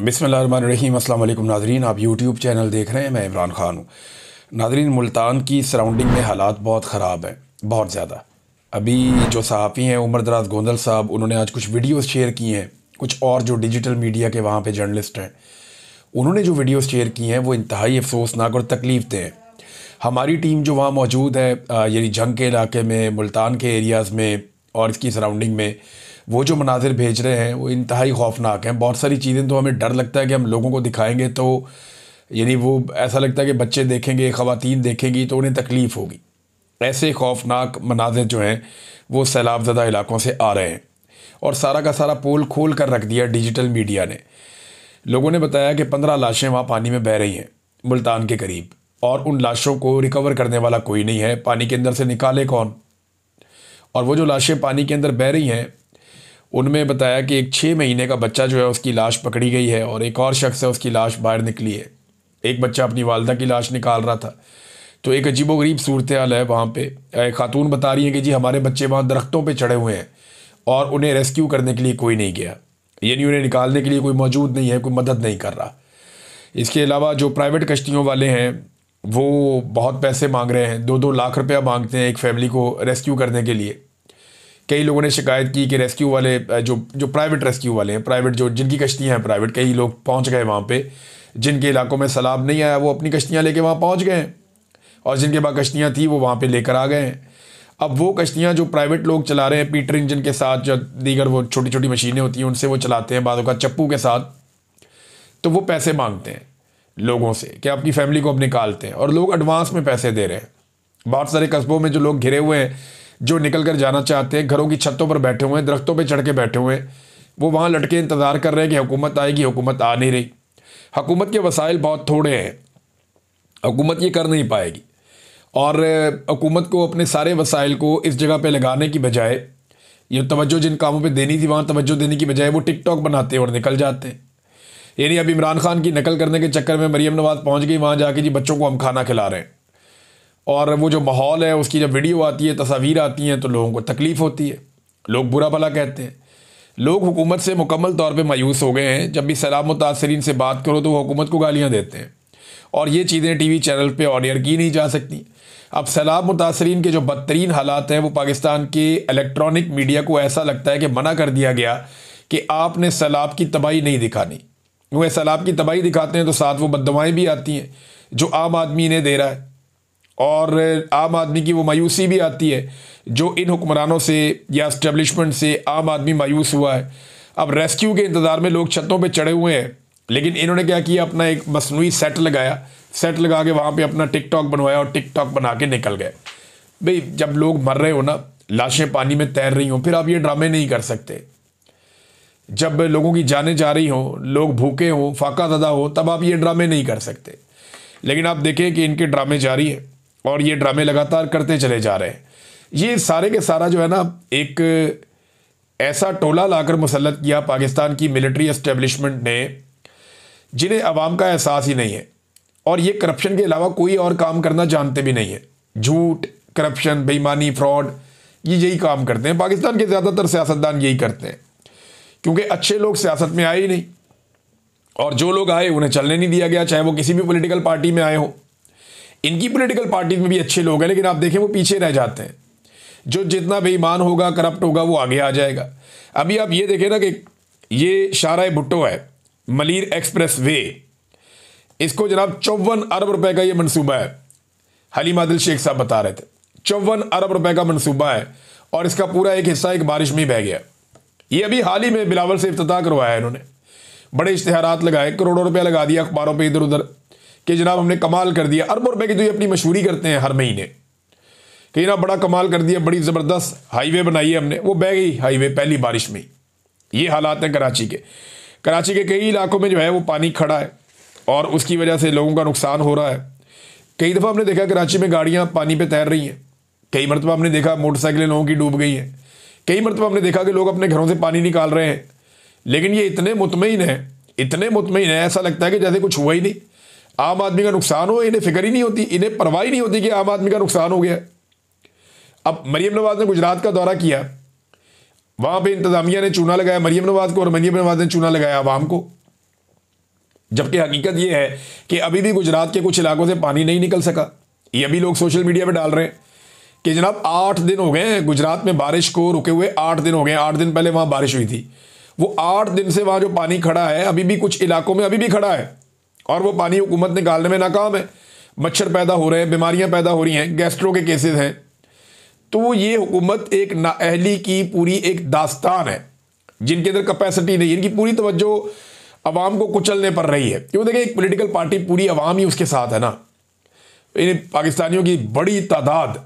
बिस्मिल्लाहिर्रहमानिर्रहीम। अस्सलाम वालेकुम नाज़रीन, आप यूट्यूब चैनल देख रहे हैं। मैं इमरान ख़ान हूँ। नाज़रीन, मुल्तान की सराउंडिंग में हालात बहुत ख़राब हैं, बहुत ज़्यादा। अभी जो सहाफ़ी हैं उमर दराज गोंदल साहब, उन्होंने आज कुछ वीडियोस शेयर की हैं। कुछ और जो डिजिटल मीडिया के वहाँ पे जर्नलिस्ट हैं, उन्होंने जो वीडियोस शेयर की हैं वो इंतहाई अफसोसनाक और तकलीफ़ दें हैं। हमारी टीम जो वहाँ मौजूद है, यानी जंग के इलाके में, मुल्तान के एरियाज़ में और इसकी सराउंडिंग में, वो जो मनाजिर भेज रहे हैं वो इंतहाई खौफनाक हैं। बहुत सारी चीज़ें तो हमें डर लगता है कि हम लोगों को दिखाएंगे तो यानी वो ऐसा लगता है कि बच्चे देखेंगे, ख़वातीन देखेंगी तो उन्हें तकलीफ़ होगी। ऐसे खौफनाक मनाजिर जो हैं वो सैलाब ज़दा इलाकों से आ रहे हैं और सारा का सारा पोल खोल कर रख दिया डिजिटल मीडिया ने। लोगों ने बताया कि 15 लाशें वहाँ पानी में बह रही हैं मुल्तान के करीब, और उन लाशों को रिकवर करने वाला कोई नहीं है। पानी के अंदर से निकाले कौन? और वो जो लाशें पानी के अंदर बह रही हैं, उनमें बताया कि एक 6 महीने का बच्चा जो है उसकी लाश पकड़ी गई है और एक और शख्स है उसकी लाश बाहर निकली है। एक बच्चा अपनी वालदा की लाश निकाल रहा था। तो एक अजीबोगरीब सूरत हाल है वहाँ पे। खातून बता रही है कि जी हमारे बच्चे वहाँ दरख्तों पे चढ़े हुए हैं और उन्हें रेस्क्यू करने के लिए कोई नहीं गया, यानी उन्हें निकालने के लिए कोई मौजूद नहीं है, कोई मदद नहीं कर रहा। इसके अलावा जो प्राइवेट कश्तियों वाले हैं वो बहुत पैसे मांग रहे हैं, 2-2 लाख रुपया मांगते हैं एक फ़ैमिली को रेस्क्यू करने के लिए। कई लोगों ने शिकायत की कि रेस्क्यू वाले जो प्राइवेट रेस्क्यू वाले हैं, प्राइवेट जो जिनकी कश्तियाँ हैं प्राइवेट, कई लोग पहुंच गए वहाँ पे। जिनके इलाकों में सैलाब नहीं आया वो अपनी कश्तियाँ लेके वहाँ पहुँच गए हैं, और जिनके पास कश्तियाँ थी वो वहाँ पे लेकर आ गए हैं। अब वो कश्तियाँ जो प्राइवेट लोग चला रहे हैं पीटर इंजन के साथ, जो दीगर वो छोटी छोटी मशीनें होती हैं उनसे वो चलाते हैं, बाज़ों का चप्पू के साथ, तो वो पैसे मांगते हैं लोगों से कि आपकी फैमिली को अब निकालते हैं, और लोग एडवांस में पैसे दे रहे हैं। बहुत सारे कस्बों में जो लोग घिरे हुए हैं, जो निकल कर जाना चाहते हैं, घरों की छतों पर बैठे हुए हैं, दरख्तों पे चढ़ के बैठे हुए हैं, वो वहाँ लटके इंतज़ार कर रहे हैं कि हुकूमत आएगी। हुकूमत आ नहीं रही। हुकूमत के वसाइल बहुत थोड़े हैं, हुकूमत ये कर नहीं पाएगी। और हुकूमत को अपने सारे वसाइल को इस जगह पे लगाने की बजाय, ये तवज्जो जिन कामों पे देनी थी वहाँ तवज्जो देने की बजाय वो टिकटॉक बनाते हैं और निकल जाते हैं। यानी अब इमरान खान की नकल करने के चक्कर में मरीम नवाज़ पहुँच गई वहाँ जाके, जी बच्चों को हम खाना खिला रहे हैं। और वो जो माहौल है उसकी जब वीडियो आती है, तस्वीर आती हैं, तो लोगों को तकलीफ़ होती है, लोग बुरा भला कहते हैं। लोग हुकूमत से मुकम्मल तौर पे मायूस हो गए हैं। जब भी सैलाब मुतासरीन से बात करो तो वो हुकूमत को गालियाँ देते हैं, और ये चीज़ें टीवी चैनल पे ऑन एयर की नहीं जा सकती। अब सैलाब मुतासरीन के जो बदतरीन हालात हैं वो पाकिस्तान के इलेक्ट्रॉनिक मीडिया को ऐसा लगता है कि मना कर दिया गया कि आपने सैलाब की तबाही नहीं दिखानी। वो सैलाब की तबाही दिखाते हैं तो साथ वो बददुआएँ भी आती हैं जो आम आदमी इन्हें दे रहा है, और आम आदमी की वो मायूसी भी आती है जो इन हुक्मरानों से या इस्टेब्लिशमेंट से आम आदमी मायूस हुआ है। अब रेस्क्यू के इंतज़ार में लोग छतों पे चढ़े हुए हैं, लेकिन इन्होंने क्या किया, अपना एक मसनूई सेट लगाया, सेट लगा के वहाँ पे अपना टिकटॉक बनवाया और टिकटॉक बना के निकल गए। भाई जब लोग मर रहे हो ना, लाशें पानी में तैर रही हों, फिर आप ये ड्रामे नहीं कर सकते। जब लोगों की जानें जा रही हों, लोग भूखे हों, फाका ज़दा हो, तब आप ये ड्रामे नहीं कर सकते। लेकिन आप देखें कि इनके ड्रामे जारी हैं और ये ड्रामे लगातार करते चले जा रहे हैं। ये सारे के सारा जो है ना, एक ऐसा टोला लाकर मुसल्लत किया पाकिस्तान की मिलिट्री एस्टेब्लिशमेंट ने, जिन्हें अवाम का एहसास ही नहीं है, और ये करप्शन के अलावा कोई और काम करना जानते भी नहीं है। झूठ, करप्शन, बेईमानी, फ्रॉड, ये यही काम करते हैं। पाकिस्तान के ज़्यादातर सियासतदान यही करते हैं, क्योंकि अच्छे लोग सियासत में आए ही नहीं, और जो लोग आए उन्हें चलने नहीं दिया गया, चाहे वो किसी भी पॉलिटिकल पार्टी में आए हों। इनकी पॉलिटिकल पार्टी में भी अच्छे लोग हैं, लेकिन आप देखें वो पीछे रह जाते हैं। जो जितना बेईमान होगा, करप्ट होगा, वो आगे आ जाएगा। अभी आप ये देखें ना कि ये शाहराह भुट्टो है, मलीर एक्सप्रेस वे, इसको जनाब 54 अरब रुपए का ये मंसूबा है। हलीम आदिल शेख साहब बता रहे थे 54 अरब रुपए का मंसूबा है, और इसका पूरा एक हिस्सा एक बारिश में ही बह गया। ये अभी हाल ही में बिलावल से इफ्तिताह करवाया इन्होंने, बड़े इश्तिहारात लगाए, करोड़ों रुपया लगा दिया अखबारों पर इधर उधर कि जनाब हमने कमाल कर दिया। अरबों रुपए की तो ये अपनी मशहूरी करते हैं हर महीने कि ना बड़ा कमाल कर दिया, बड़ी ज़बरदस्त हाईवे बनाई है हमने। वो बह गई हाईवे पहली बारिश में। ये हालात हैं कराची के। कराची के कई इलाकों में जो है वो पानी खड़ा है और उसकी वजह से लोगों का नुकसान हो रहा है। कई दफ़ा हमने देखा कराची में गाड़ियाँ पानी पर तैर रही हैं, कई मरतबा हमने देखा मोटरसाइकिलें लोगों की डूब गई हैं, कई मरतबा हमने देखा कि लोग अपने घरों से पानी निकाल रहे हैं। लेकिन ये इतने मुतमईन है, इतने मुतमईन है, ऐसा लगता है कि जैसे कुछ हुआ ही नहीं। आम आदमी का नुकसान हो, इन्हें फिक्र ही नहीं होती, इन्हें परवाह ही नहीं होती कि आम आदमी का नुकसान हो गया। अब मरीम नवाज़ ने गुजरात का दौरा किया, वहाँ पे इंतज़ामिया ने चूना लगाया मरीम नवाज़ को और मरीम नवाज़ ने चूना लगाया आवाम को। जबकि हकीकत ये है कि अभी भी गुजरात के कुछ इलाकों से पानी नहीं निकल सका। ये अभी लोग सोशल मीडिया पे डाल रहे हैं कि जनाब 8 दिन हो गए हैं गुजरात में बारिश को रुके हुए, 8 दिन हो गए। 8 दिन पहले वहाँ बारिश हुई थी, वो 8 दिन से वहाँ जो पानी खड़ा है अभी भी कुछ इलाकों में अभी भी खड़ा है, और वो पानी हुकूमत निकालने में नाकाम है। मच्छर पैदा हो रहे हैं, बीमारियाँ पैदा हो रही हैं, गैस्ट्रो के केसेस हैं। तो ये हुकूमत एक नाअहली की पूरी एक दास्तान है, जिनके अंदर कैपेसिटी नहीं, इनकी पूरी तवज्जो अवाम को कुचलने पर रही है। क्यों देखिए, एक पॉलिटिकल पार्टी पूरी अवाम ही उसके साथ है ना। इन पाकिस्तानियों की बड़ी तादाद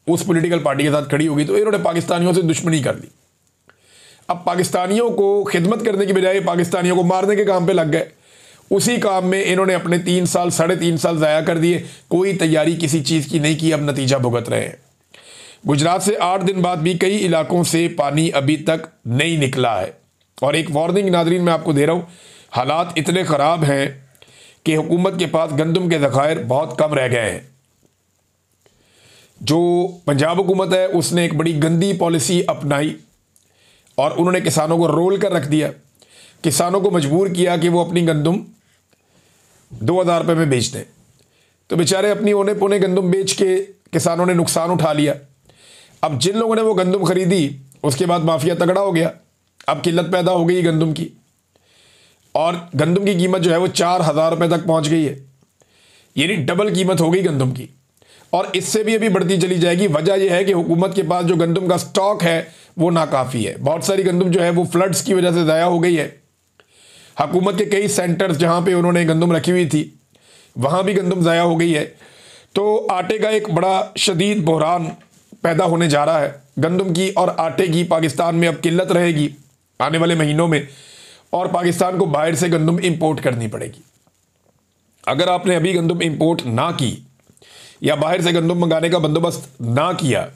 उस पॉलिटिकल पार्टी के साथ खड़ी होगी, तो इन्होंने पाकिस्तानियों से दुश्मनी कर ली। अब पाकिस्तानियों को खिदमत करने की बजाय पाकिस्तानियों को मारने के काम पे लग गए। उसी काम में इन्होंने अपने 3 साल 3.5 साल ज़ाया कर दिए, कोई तैयारी किसी चीज़ की नहीं की, अब नतीजा भुगत रहे हैं। गुजरात से 8 दिन बाद भी कई इलाकों से पानी अभी तक नहीं निकला है। और एक वार्निंग नाज़रीन मैं आपको दे रहा हूँ, हालात इतने ख़राब हैं कि हुकूमत के पास गंदम के ज़खायर बहुत कम रह गए हैं। जो पंजाब हुकूमत है उसने एक बड़ी गंदी पॉलिसी अपनाई और उन्होंने किसानों को रोल कर रख दिया। किसानों को मजबूर किया कि वो अपनी गंदम 2000 रुपये में बेच दें, तो बेचारे अपनी औने पौने गंदम बेच के किसानों ने नुकसान उठा लिया। अब जिन लोगों ने वो गंदम खरीदी उसके बाद माफिया तगड़ा हो गया, अब किल्लत पैदा हो गई गंदम की, और गंदम की कीमत जो है वो 4000 रुपये तक पहुंच गई है, यानी डबल कीमत हो गई गंदम की, और इससे भी अभी बढ़ती चली जाएगी। वजह यह है कि हुकूमत के पास जो गंदम का स्टॉक है वो नाकाफ़ी है। बहुत सारी गंदम जो है वो फ्लड्स की वजह से ज़ाया हो गई है। हुकूमत के कई सेंटर्स जहाँ पे उन्होंने गंदम रखी हुई थी वहाँ भी गंदम ज़ाया हो गई है। तो आटे का एक बड़ा शदीद बहरान पैदा होने जा रहा है गंदम की और आटे की। पाकिस्तान में अब किल्लत रहेगी आने वाले महीनों में, और पाकिस्तान को बाहर से गंदम इंपोर्ट करनी पड़ेगी। अगर आपने अभी गंदम इंपोर्ट ना की या बाहर से गंदम मंगाने का बंदोबस्त ना किया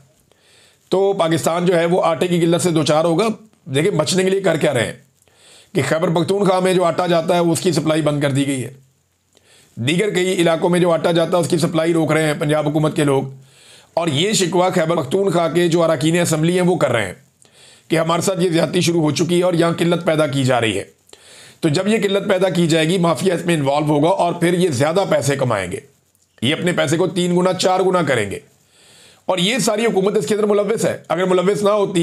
तो पाकिस्तान जो है वो आटे की किल्लत से दो चार होगा। देखिए, बचने के लिए कर क्या रहे हैं कि खैबर पख्तूनख्वा में जो आटा जाता है उसकी सप्लाई बंद कर दी गई है। दीगर कई इलाकों में जो आटा जाता है उसकी सप्लाई रोक रहे हैं पंजाब हुकूमत के लोग, और ये शिकवा खैबर पख्तूनख्वा के जो अरकान असम्बली हैं वो कर रहे हैं कि हमारे साथ ये ज़्यादती शुरू हो चुकी है और यहाँ किल्लत पैदा की जा रही है। तो जब ये किल्लत पैदा की जाएगी, माफिया इसमें इन्वॉल्व होगा और फिर ये ज़्यादा पैसे कमाएंगे, ये अपने पैसे को 3 गुना 4 गुना करेंगे। और ये सारी हुकूमत इसके अंदर मुलव्वस है। अगर मुलव्वस ना होती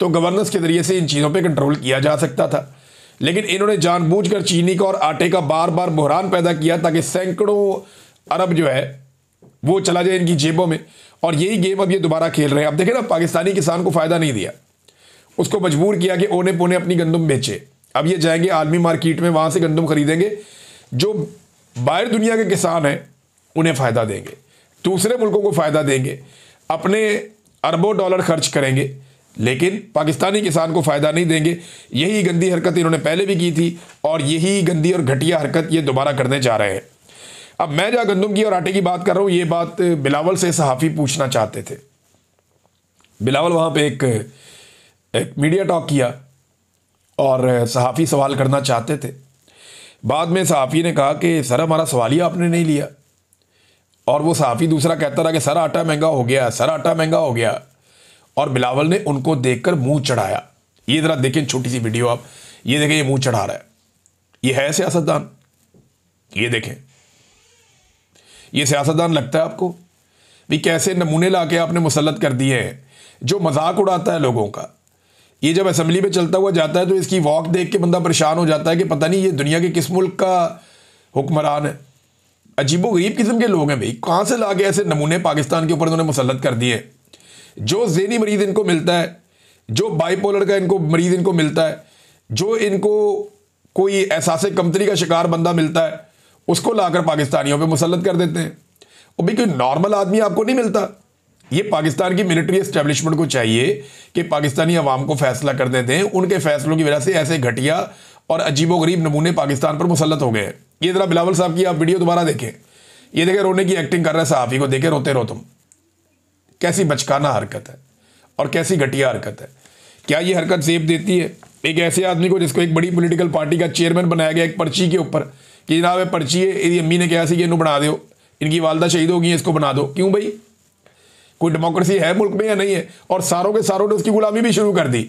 तो गवर्नेंस के जरिए से इन चीज़ों पे कंट्रोल किया जा सकता था, लेकिन इन्होंने जानबूझकर चीनी का और आटे का बार बार बहरान पैदा किया ताकि सैकड़ों अरब जो है वो चला जाए इनकी जेबों में। और यही गेम अब ये दोबारा खेल रहे हैं। अब देखें ना, पाकिस्तानी किसान को फ़ायदा नहीं दिया, उसको मजबूर किया कि ओने पोने अपनी गंदम बेचे। अब ये जाएंगे आलमी मार्केट में, वहाँ से गंदम खरीदेंगे, जो बाहर दुनिया के किसान हैं उन्हें फ़ायदा देंगे, दूसरे मुल्कों को फ़ायदा देंगे, अपने अरबों डॉलर खर्च करेंगे, लेकिन पाकिस्तानी किसान को फ़ायदा नहीं देंगे। यही गंदी हरकत इन्होंने पहले भी की थी और यही गंदी और घटिया हरकत ये दोबारा करने जा रहे हैं। अब मैं जहाँ गंदम की और आटे की बात कर रहा हूँ, ये बात बिलावल से सहाफ़ी पूछना चाहते थे। बिलावल वहाँ पे एक मीडिया टॉक किया और सहाफ़ी सवाल करना चाहते थे। बाद में सहाफ़ी ने कहा कि सर हमारा सवाल ही आपने नहीं लिया, और वो सहाफ़ी दूसरा कहता रहा कि सर आटा महंगा हो गया, सर आटा महंगा हो गया, और बिलावल ने उनको देखकर मुंह चढ़ाया। ये ज़रा देखें छोटी सी वीडियो आप, ये देखें ये मुंह चढ़ा रहा है, ये है सियासतदान? ये देखें, ये सियासतदान लगता है आपको? भी कैसे नमूने लाके आपने मुसल्लत कर दिए हैं, जो मजाक उड़ाता है लोगों का। ये जब असेंबली में चलता हुआ जाता है तो इसकी वॉक देख के बंदा परेशान हो जाता है कि पता नहीं ये दुनिया के किस मुल्क का हुक्मरान है। अजीबोगरीब किस्म के लोग हैं भाई, कहाँ से लाके ऐसे नमूने पाकिस्तान के ऊपर उन्होंने मुसल्लत कर दिए। जो ज़हनी मरीज़ इनको मिलता है, जो बाइपोलर का इनको मरीज़ इनको मिलता है, जो इनको कोई एहसास कमतरी का शिकार बंदा मिलता है, उसको लाकर पाकिस्तानियों पे मुसल्लत कर देते हैं। और भाई कोई नॉर्मल आदमी आपको नहीं मिलता। ये पाकिस्तान की मिलिट्री एस्टेब्लिशमेंट को चाहिए कि पाकिस्तानी अवाम को फैसला करने दें। उनके फैसलों की वजह से ऐसे घटिया और अजीबोगरीब नमूने पाकिस्तान पर मुसल्लत हो गए हैं। ये ज़रा बिलावल साहब की आप वीडियो दोबारा देखें, ये देखें रोने की एक्टिंग कर रहा है सहाफ़ी को, देखे रोते रहो तुम। कैसी बचकाना हरकत है और कैसी घटिया हरकत है। क्या ये हरकत सेब देती है एक ऐसे आदमी को जिसको एक बड़ी पॉलिटिकल पार्टी का चेयरमैन बनाया गया एक पर्ची के ऊपर कि जनाब ये पर्ची है, इनकी अम्मी ने कहा सी कि इन्हों बना दो, इनकी वालदा शहीद होगी, इसको बना दो। क्यों भाई, कोई डेमोक्रेसी है मुल्क में या नहीं है? और सारों के सारों ने उसकी गुलामी भी शुरू कर दी।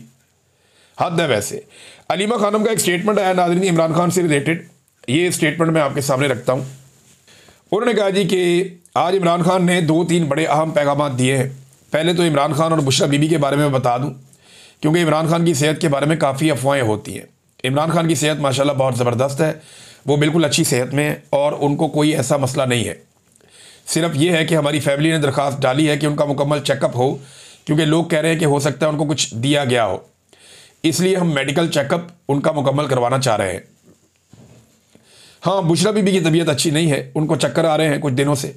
हद है। वैसे अलीमा खानम का एक स्टेटमेंट आया नाज़रीन इमरान खान से रिलेटेड, ये स्टेटमेंट मैं आपके सामने रखता हूँ। उन्होंने कहा जी कि आज इमरान खान ने 2-3 बड़े अहम पैगाम दिए हैं। पहले तो इमरान खान और बुशरा बीबी के बारे में बता दूं, क्योंकि इमरान खान की सेहत के बारे में काफ़ी अफवाहें होती हैं। इमरान खान की सेहत माशाल्लाह बहुत ज़बरदस्त है, वो बिल्कुल अच्छी सेहत में है और उनको कोई ऐसा मसला नहीं है। सिर्फ ये है कि हमारी फैमिली ने दरख्वास्त डाली है कि उनका मुकम्मल चेकअप हो, क्योंकि लोग कह रहे हैं कि हो सकता है उनको कुछ दिया गया हो, इसलिए हम मेडिकल चेकअप उनका मुकम्मल करवाना चाह रहे हैं। हाँ, बुशरा बीबी की तबीयत अच्छी नहीं है, उनको चक्कर आ रहे हैं कुछ दिनों से,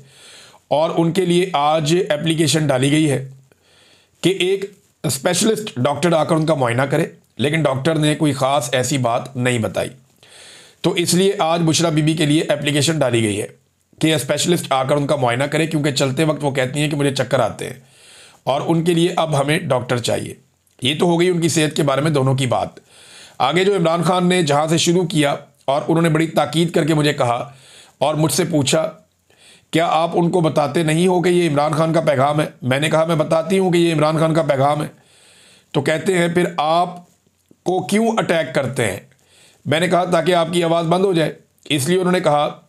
और उनके लिए आज एप्लीकेशन डाली गई है कि एक स्पेशलिस्ट डॉक्टर आकर उनका मुआयना करे, लेकिन डॉक्टर ने कोई ख़ास ऐसी बात नहीं बताई। तो इसलिए आज बुशरा बीबी के लिए एप्लीकेशन डाली गई है कि स्पेशलिस्ट आकर उनका मुआयना करे, क्योंकि चलते वक्त वो कहती हैं कि मुझे चक्कर आते हैं और उनके लिए अब हमें डॉक्टर चाहिए। ये तो हो गई उनकी सेहत के बारे में दोनों की बात। आगे जो इमरान खान ने जहाँ से शुरू किया और उन्होंने बड़ी ताकीद करके मुझे कहा और मुझसे पूछा, क्या आप उनको बताते नहीं हो कि ये इमरान खान का पैगाम है? मैंने कहा मैं बताती हूँ कि ये इमरान खान का पैगाम है। तो कहते हैं फिर आप को क्यों अटैक करते हैं? मैंने कहा ताकि आपकी आवाज़ बंद हो जाए। इसलिए उन्होंने कहा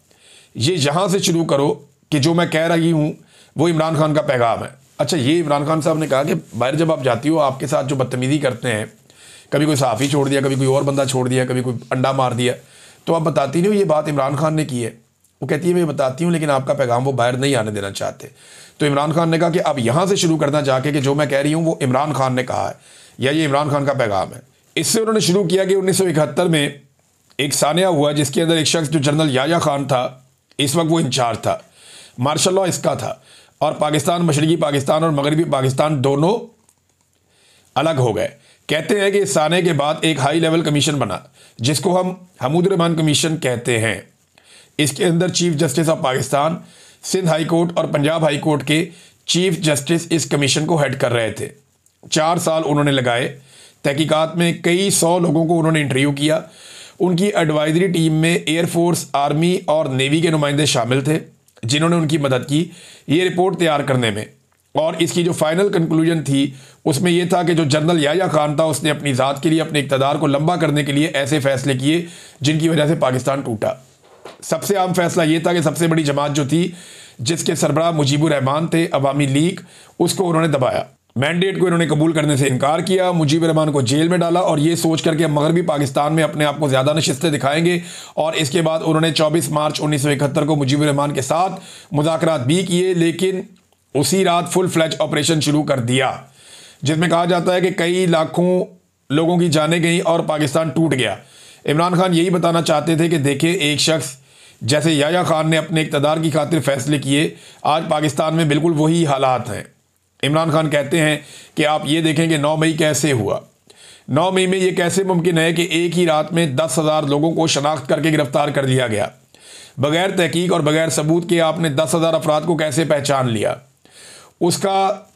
ये यहाँ से शुरू करो कि जो मैं कह रही हूँ वो इमरान खान का पैगाम है। अच्छा, ये इमरान खान साहब ने कहा कि बाहर जब आप जाती हो आपके साथ जो बदतमीज़ी करते हैं, कभी कोई सहाफ़ी छोड़ दिया, कभी कोई और बंदा छोड़ दिया, कभी कोई अंडा मार दिया, तो आप बताती नहीं हो ये बात इमरान खान ने की है। वो कहती है मैं बताती हूँ, लेकिन आपका पैगाम वो बाहर नहीं आने देना चाहते। तो इमरान खान ने कहा कि अब यहाँ से शुरू करना जाके कि जो मैं कह रही हूँ वो इमरान खान ने कहा है या ये इमरान खान का पैगाम है। इससे उन्होंने शुरू किया कि 1971 में एक सानिया हुआ जिसके अंदर एक शख्स जो जनरल याया खान था, इस वक्त वो इंचार्ज था, मार्शल लॉ इसका था, और पाकिस्तान, मशरकी पाकिस्तान और मगरबी पाकिस्तान दोनों अलग हो गए। कहते हैं कि इस साने के बाद एक हाई लेवल कमीशन बना जिसको हम हमूद रहमान कमीशन कहते हैं। इसके अंदर chief justice of Pakistan, Sindh high court और पंजाब हाई कोर्ट के चीफ जस्टिस इस कमीशन को हेड कर रहे थे। 4 साल उन्होंने लगाए तहकीकात में, कई 100 लोगों को उन्होंने इंटरव्यू किया। उनकी एडवाइजरी टीम में एयरफोर्स, आर्मी और नेवी के नुमाइंदे शामिल थे जिन्होंने उनकी मदद की ये रिपोर्ट तैयार करने में। और इसकी जो फाइनल कंक्लूजन थी उसमें यह था कि जो जनरल याया खान था उसने अपनी ज़ात के लिए, अपने इक़्तिदार को लंबा करने के लिए ऐसे फैसले किए जिनकी वजह से पाकिस्तान टूटा। सबसे अहम फैसला ये था कि सबसे बड़ी जमात जो थी जिसके सरबराह मुजीबुर रहमान थे, अवामी लीग, उसको उन्होंने दबाया। मैंडेट को इन्होंने कबूल करने से इनकार किया, मुजीबुर रहमान को जेल में डाला और ये सोच करके मगरबी पाकिस्तान में अपने आप को ज़्यादा नशिस्तें दिखाएंगे। और इसके बाद उन्होंने 24 मार्च 1971 को मुजीबुर रहमान के साथ मुज़ाकरात भी किए, लेकिन उसी रात फुल फ्लैज ऑपरेशन शुरू कर दिया जिसमें कहा जाता है कि कई लाखों लोगों की जानें गई और पाकिस्तान टूट गया। इमरान खान यही बताना चाहते थे कि देखें, एक शख्स जैसे याया खान ने अपने इक़्तिदार की खातिर फैसले किए, आज पाकिस्तान में बिल्कुल वही हालात हैं। इमरान खान कहते हैं कि आप ये देखें कि 9 मई कैसे हुआ। 9 मई में ये कैसे मुमकिन है कि एक ही रात में 10,000 लोगों को शनाख्त करके गिरफ्तार कर लिया गया बगैर तहकीक और बगैर सबूत के? आपने 10,000 अफराद को कैसे पहचान लिया? उसका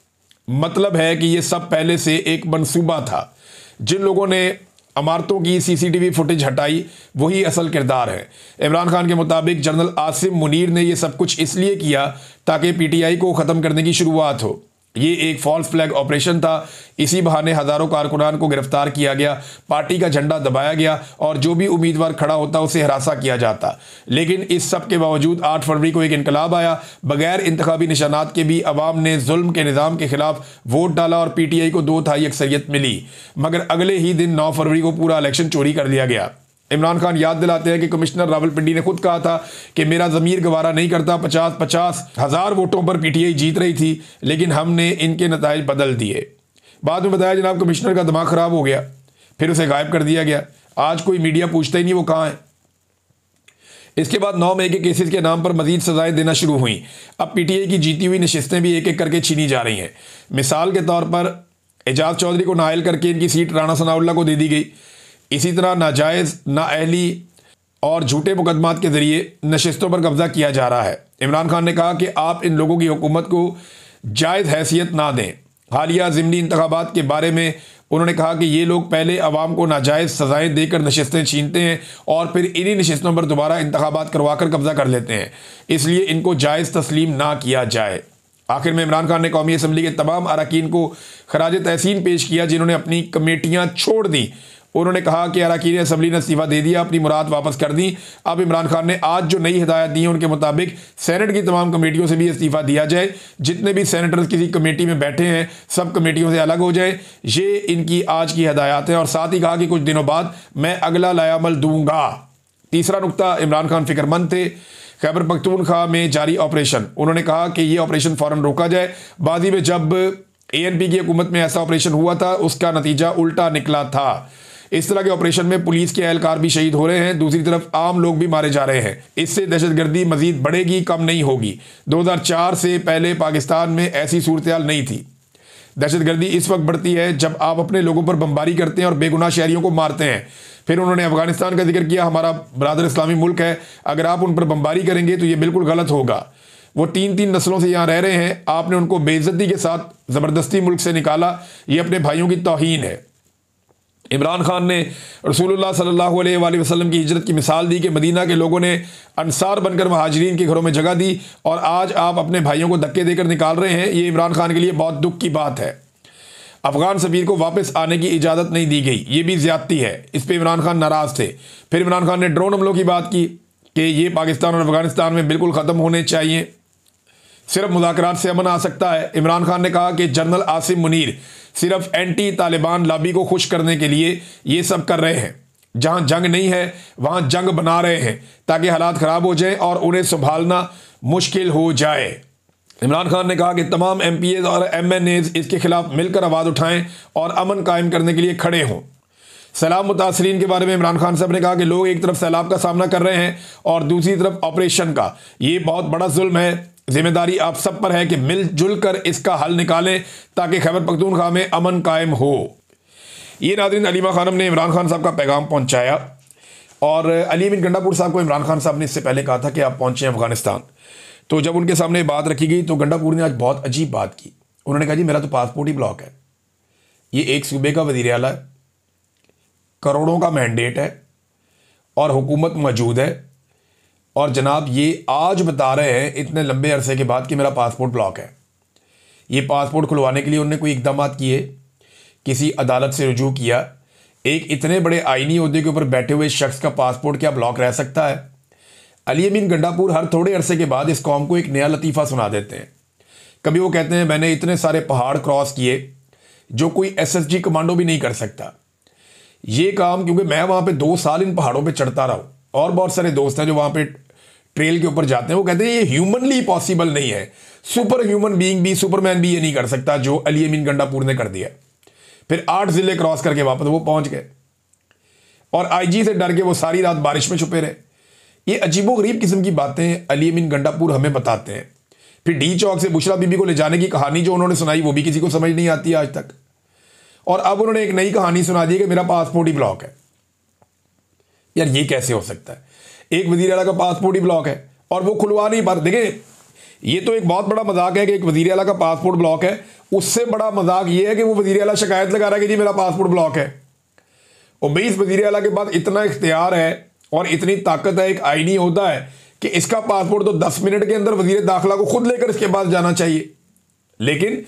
मतलब है कि ये सब पहले से एक मंसूबा था। जिन लोगों ने इमारतों की CCTV फुटेज हटाई वही असल किरदार है। इमरान खान के मुताबिक जनरल आसिम मुनीर ने यह सब कुछ इसलिए किया ताकि PTI को ख़त्म करने की शुरुआत हो। ये एक फॉल्स फ्लैग ऑपरेशन था। इसी बहाने हज़ारों कारकुनान को गिरफ्तार किया गया, पार्टी का झंडा दबाया गया और जो भी उम्मीदवार खड़ा होता उसे हरासा किया जाता। लेकिन इस सब के बावजूद 8 फरवरी को एक इनकलाब आया। बगैर इंतखाबी निशानात के भी अवाम ने जुल्म के निज़ाम के खिलाफ वोट डाला और PTI को 2/3 अक्सरियत मिली। मगर अगले ही दिन 9 फरवरी को पूरा इलेक्शन चोरी कर लिया गया। इमरान खान याद दिलाते हैं कि कमिश्नर रावलपिंडी ने खुद कहा था कि मेरा ज़मीर गवारा नहीं करता, 50-50 हज़ार वोटों पर PTI जीत रही थी, लेकिन हमने इनके नताइज बदल दिए। बाद में बताया जनाब कमिश्नर का दिमाग ख़राब हो गया, फिर उसे गायब कर दिया गया। आज कोई मीडिया पूछता ही नहीं वो कहाँ है। इसके बाद 9 मई के केसेस के नाम पर मजीद सजाएं देना शुरू हुई। अब PTI की जीती हुई नशिस्तें भी एक एक करके छीनी जा रही हैं। मिसाल के तौर पर एजाज चौधरी को नाअहल करके इनकी सीट राणा सनाउल्लाह को दे दी गई। इसी तरह नाजायज़, नाअहली और झूठे मुकदमात के ज़रिए नशिस्तों पर कब्ज़ा किया जा रहा है। इमरान खान ने कहा कि आप इन लोगों की हुकूमत को जायज़ हैसियत ना दें। हालिया ज़िमनी इंतखाबात के बारे में उन्होंने कहा कि ये लोग पहले अवाम को नाजायज़ सज़ाएँ देकर नशिस्तें छीनते हैं और फिर इन्हीं नशिस्तों पर दोबारा इंतखाबात करवा कर कब्ज़ा कर लेते हैं, इसलिए इनको जायज़ तस्लीम ना किया जाए। आखिर में इमरान खान ने कौमी असम्बली के तमाम अरकान को खराज तहसीन पेश किया जिन्होंने अपनी कमेटियाँ छोड़ दी उन्होंने कहा कि अरकान असम्बली ने इस्तीफ़ा दे दिया, अपनी मुराद वापस कर दी। अब इमरान खान ने आज जो नई हिदायत दी है उनके मुताबिक सेनेट की तमाम कमेटियों से भी इस्तीफ़ा दिया जाए। जितने भी सेनेटर्स किसी कमेटी में बैठे हैं सब कमेटियों से अलग हो जाए। ये इनकी आज की हिदायत है। और साथ ही कहा कि कुछ दिनों बाद मैं अगला लायामल दूंगा। तीसरा नुकता, इमरान खान फिक्रमंद थे खैबर पख्तूनख्वा में जारी ऑपरेशन। उन्होंने कहा कि यह ऑपरेशन फ़ौरन रोका जाए। बादी में जब ANP की हुकूमत में ऐसा ऑपरेशन हुआ था उसका नतीजा उल्टा निकला था। इस तरह के ऑपरेशन में पुलिस के एहलकार भी शहीद हो रहे हैं, दूसरी तरफ आम लोग भी मारे जा रहे हैं। इससे दहशतगर्दी मजीद बढ़ेगी, कम नहीं होगी। 2004 से पहले पाकिस्तान में ऐसी सूरत नहीं थी। दहशतगर्दी इस वक्त बढ़ती है जब आप अपने लोगों पर बमबारी करते हैं और बेगुनाह शहरियों को मारते हैं। फिर उन्होंने अफगानिस्तान का जिक्र किया, हमारा बरादर इस्लामी मुल्क है, अगर आप उन पर बमबारी करेंगे तो ये बिल्कुल गलत होगा। वो 3-3 नस्लों से यहाँ रह रहे हैं, आपने उनको बेइज्जती के साथ ज़बरदस्ती मुल्क से निकाला, ये अपने भाइयों की तौहीन है। इमरान खान ने रसूलुल्लाह सल्लल्लाहु अलैहि वसल्लम की हिजरत की मिसाल दी कि मदीना के लोगों ने अंसार बनकर महाजिरीन के घरों में जगह दी और आज आप अपने भाइयों को धक्के देकर निकाल रहे हैं। ये इमरान खान के लिए बहुत दुख की बात है। अफगान सफीर को वापस आने की इजाज़त नहीं दी गई, ये भी ज़्यादती है। इस पर इमरान खान नाराज़ थे। फिर इमरान खान ने ड्रोन हमलों की बात की कि ये पाकिस्तान और अफगानिस्तान में बिल्कुल ख़त्म होने चाहिए, सिर्फ मुज़ाकरात से अमन आ सकता है। इमरान खान ने कहा कि जनरल आसिम मुनीर सिर्फ एंटी तालिबान लॉबी को खुश करने के लिए ये सब कर रहे हैं। जहां जंग नहीं है वहां जंग बना रहे हैं ताकि हालात ख़राब हो जाएं और उन्हें संभालना मुश्किल हो जाए। इमरान खान ने कहा कि तमाम MPs और MNAs इसके खिलाफ मिलकर आवाज़ उठाएं और अमन कायम करने के लिए खड़े हों। सैलाब मुतासरीन के बारे में इमरान खान साहब ने कहा कि लोग एक तरफ सैलाब का सामना कर रहे हैं और दूसरी तरफ ऑपरेशन का। ये बहुत बड़ा जुल्म है। जिम्मेदारी आप सब पर है कि मिलजुल कर इसका हल निकालें ताकि खैबर पख्तूनख्वा में अमन कायम हो। ये नाज़रीन अलीमा खानम ने इमरान खान साहब का पैगाम पहुंचाया और अली अमीन गंडापुर साहब को इमरान खान साहब ने इससे पहले कहा था कि आप पहुंचे अफगानिस्तान। तो जब उनके सामने बात रखी गई तो गंडापुर ने आज बहुत अजीब बात की। उन्होंने कहा जी मेरा तो पासपोर्ट ही ब्लॉक है। ये एक सूबे का वज़ीर आला है, करोड़ों का मैंडेट है और हुकूमत मौजूद है और जनाब ये आज बता रहे हैं इतने लंबे अरसे के बाद कि मेरा पासपोर्ट ब्लॉक है। ये पासपोर्ट खुलवाने के लिए उन्होंने कोई इकदाम किए, किसी अदालत से रुजू किया। एक इतने बड़े आईनी ओहदे के ऊपर बैठे हुए शख्स का पासपोर्ट क्या ब्लॉक रह सकता है? अली अमीन गंडापुर हर थोड़े अरसे के बाद इस कौम को एक नया लतीफ़ा सुना देते हैं। कभी वो कहते हैं मैंने इतने सारे पहाड़ क्रॉस किए जो कोई SSG कमांडो भी नहीं कर सकता। ये काम क्योंकि मैं वहाँ पे 2 साल इन पहाड़ों पे चढ़ता रहा हूँ और बहुत सारे दोस्त हैं जो वहाँ पे ट्रेल के ऊपर जाते हैं, वो कहते हैं ये ह्यूमनली पॉसिबल नहीं है। सुपर ह्यूमन बीइंग भी, सुपरमैन भी ये नहीं कर सकता जो अली अमीन गंडापुर ने कर दिया। फिर 8 ज़िले क्रॉस करके वापस वो पहुँच गए और IG से डर के वो सारी रात बारिश में छुपे रहे। ये अजीबोगरीब किस्म की बातें अली अमीन गंडापुर हमें बताते हैं। फिर डी चौक से बुशरा बीबी को ले जाने की कहानी जो उन्होंने सुनाई वो भी किसी को समझ नहीं आती आज तक। और अब उन्होंने एक नई कहानी सुना दी कि मेरा पासपोर्ट ही ब्लॉक है। यार ये कैसे हो सकता है? एक वज़ीर आला का पासपोर्ट ही ब्लॉक है और वो खुलवा नहीं पा रहे। देखिए ये तो एक बहुत बड़ा मजाक है कि एक वज़ीर आला का पासपोर्ट ब्लॉक है। उससे बड़ा मजाक ये है कि वो वज़ीर आला शिकायत लगा रहा है कि जी मेरा पासपोर्ट ब्लॉक है। और भाई इस वज़ीर आला के पास इतना इख्तियार है और इतनी ताकत है, एक आईनी होता है कि इसका पासपोर्ट तो 10 मिनट के अंदर वज़ीर दाखिला को खुद लेकर इसके पास जाना चाहिए। लेकिन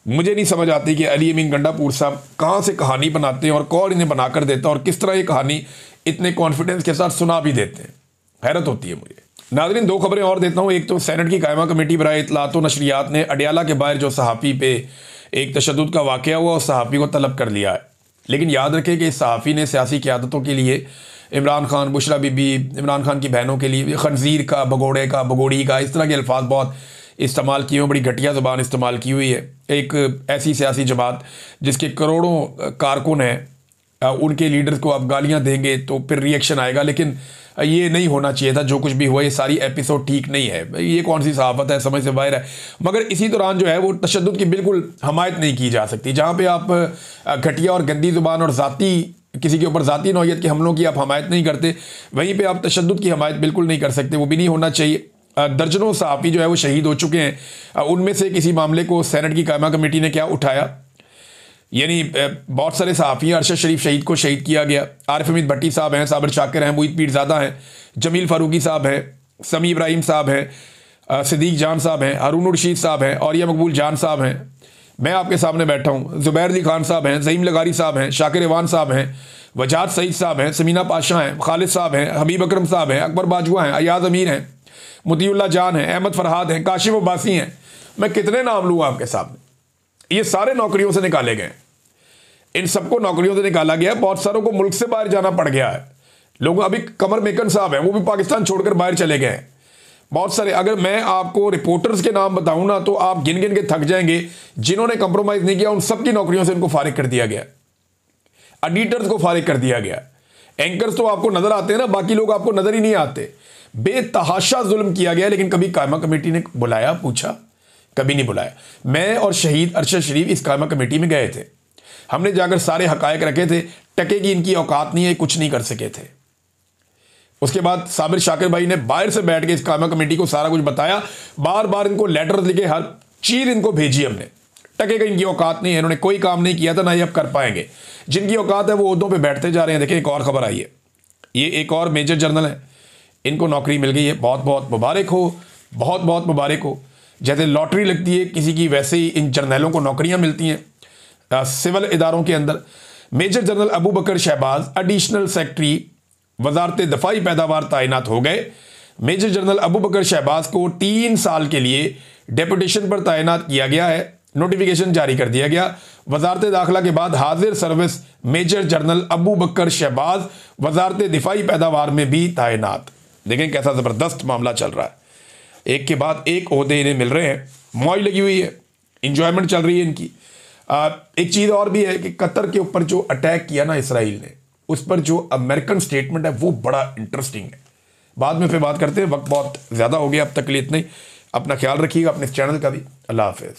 मुझे नहीं समझ आती कि अली अमीन गंडापुर साहब कहाँ से कहानी बनाते हैं और कौन इन्हें बनाकर देता है और किस तरह ये कहानी इतने कॉन्फिडेंस के साथ सुना भी देते हैं। हैरत होती है मुझे। नाज़रीन 2 खबरें और देता हूँ। एक तो सेनेट की कायमा कमेटी बराए इत्तलात व नशरियात ने अडियाला के बाहर जो सहाफ़ी पे एक तशद्दुद का वाक़या हुआ उस सहाफ़ी को तलब कर लिया है। लेकिन याद रखें कि इस सहाफ़ी ने सियासी क़यादतों के लिए इमरान खान, बुशरा बीबी, इमरान खान की बहनों के लिए खंजीर का, भगोड़े का, भगोड़ी का, इस तरह के अल्फाज बहुत इस्तेमाल किए हुए, बड़ी घटिया ज़बान इस्तेमाल की हुई है। एक ऐसी सियासी जमात जिसके करोड़ों कारकुन हैं, उनके लीडर्स को आप गालियां देंगे तो फिर रिएक्शन आएगा। लेकिन ये नहीं होना चाहिए था। जो कुछ भी हुआ ये सारी एपिसोड ठीक नहीं है। ये कौन सी सहाफ़त है, समझ से बाहर है। मगर इसी दौरान जो है वो तशद्दुद की बिल्कुल हमायत नहीं की जा सकती। जहाँ पे आप घटिया और गंदी ज़ुबान और ज़ाती किसी के ऊपर ज़ाती नौइयत के हमलों की आप हमायत नहीं करते, वहीं पे आप तशद्दुद की हमायत बिल्कुल नहीं कर सकते। वो भी नहीं होना चाहिए। दर्जनों सहाफ़ी जो है वो शहीद हो चुके हैं। उनमें से किसी मामले को सेनेट की कायमा कमेटी ने क्या उठाया, यानी बहुत सारे सहाफ़ी, अरशद शरीफ शहीद को शहीद किया गया। आरिफ हमीद भट्टी साहब हैं, साबिर शाकिर हैं, मुईद पीरज़ादा हैं, जमील फ़ारूकी साहब हैं, समी इब्राहिम साहब हैं, सिद्दीक जान साहब हैं, हारून रशीद साहब हैं, और मकबूल जान साहब हैं। मैं आपके सामने बैठा हूँ। ज़ुबैर अली खान साहब हैं, ज़हीम लगारी साहब हैं, शाकिर इवान साहब हैं, वजाहत सईद साहब हैं, समीना पाशा हैं, खालिद साहब हैं, हबीब अकरम साहब हैं, अकबर बाजवा हैं, अयाज अमीर हैं, मुतीउल्लाह जान हैं, अहमद फरहाद हैं, काशिफ अब्बासी हैं। मैं कितने नाम लूँ आपके सामने। ये सारे नौकरियों से निकाले गए, इन सबको नौकरियों से निकाला गया। बहुत सारों को मुल्क से बाहर जाना पड़ गया है। लोग अभी कमर मेकन साहब हैं, वो भी पाकिस्तान छोड़कर बाहर चले गए हैं। बहुत सारे, अगर मैं आपको रिपोर्टर्स के नाम बताऊं ना तो आप गिन गिन के थक जाएंगे। जिन्होंने कंप्रोमाइज नहीं किया उन सबकी नौकरियों से इनको फारिग कर दिया गया। एडिटर्स को फारिग कर दिया गया। एंकर्स तो आपको नजर आते हैं ना, बाकी लोग आपको नजर ही नहीं आते। बेतहाशा जुल्म किया गया। लेकिन कभी कायमा कमेटी ने बुलाया, पूछा? कभी नहीं बुलाया। मैं और शहीद अरशद शरीफ इस कायमा कमेटी में गए थे। हमने जाकर सारे हकायक रखे थे। टके की इनकी औकात नहीं है, कुछ नहीं कर सके थे। उसके बाद साबिर शाकिर भाई ने बाहर से बैठ के इस कायमा कमेटी को सारा कुछ बताया। बार बार इनको लेटर लिखे, हर चीज इनको भेजी हमने। टके का इनकी औकात नहीं है, इन्होंने कोई काम नहीं किया था, ना ये अब कर पाएंगे। जिनकी औकात है वो ओहदों पे बैठते जा रहे हैं। देखिए एक और खबर आई है, ये एक और मेजर जनरल है, इनको नौकरी मिल गई है। बहुत बहुत मुबारक हो, बहुत बहुत मुबारक हो। जैसे लॉटरी लगती है किसी की, वैसे ही इन जर्नलों को नौकरियां मिलती हैं सिविल इदारों के अंदर। मेजर जनरल अबू बकर शहबाज एडिशनल सेक्रेटरी वजारत दफाई पैदावार तैनात हो गए। मेजर जनरल अबू बकर शहबाज को 3 साल के लिए डेपुटेशन पर तैनात किया गया है। नोटिफिकेशन जारी कर दिया गया। वजारत दाखिला के बाद हाजिर सर्विस मेजर जनरल अबू बकर शहबाज वजारत दिफाई पैदावार में भी तैनात। देखें कैसा ज़बरदस्त मामला चल रहा है। एक के बाद एक ओहदे इन्हें मिल रहे हैं, मौज लगी हुई है, इंजॉयमेंट चल रही है इनकी। एक चीज़ और भी है कि कतर के ऊपर जो अटैक किया ना इसराइल ने, उस पर जो अमेरिकन स्टेटमेंट है वो बड़ा इंटरेस्टिंग है। बाद में फिर बात करते हैं, वक्त बहुत ज़्यादा हो गया अब तक के लिए इतना ही। अपना ख्याल रखिएगा, अपने चैनल का भी। अल्लाह हाफिज़।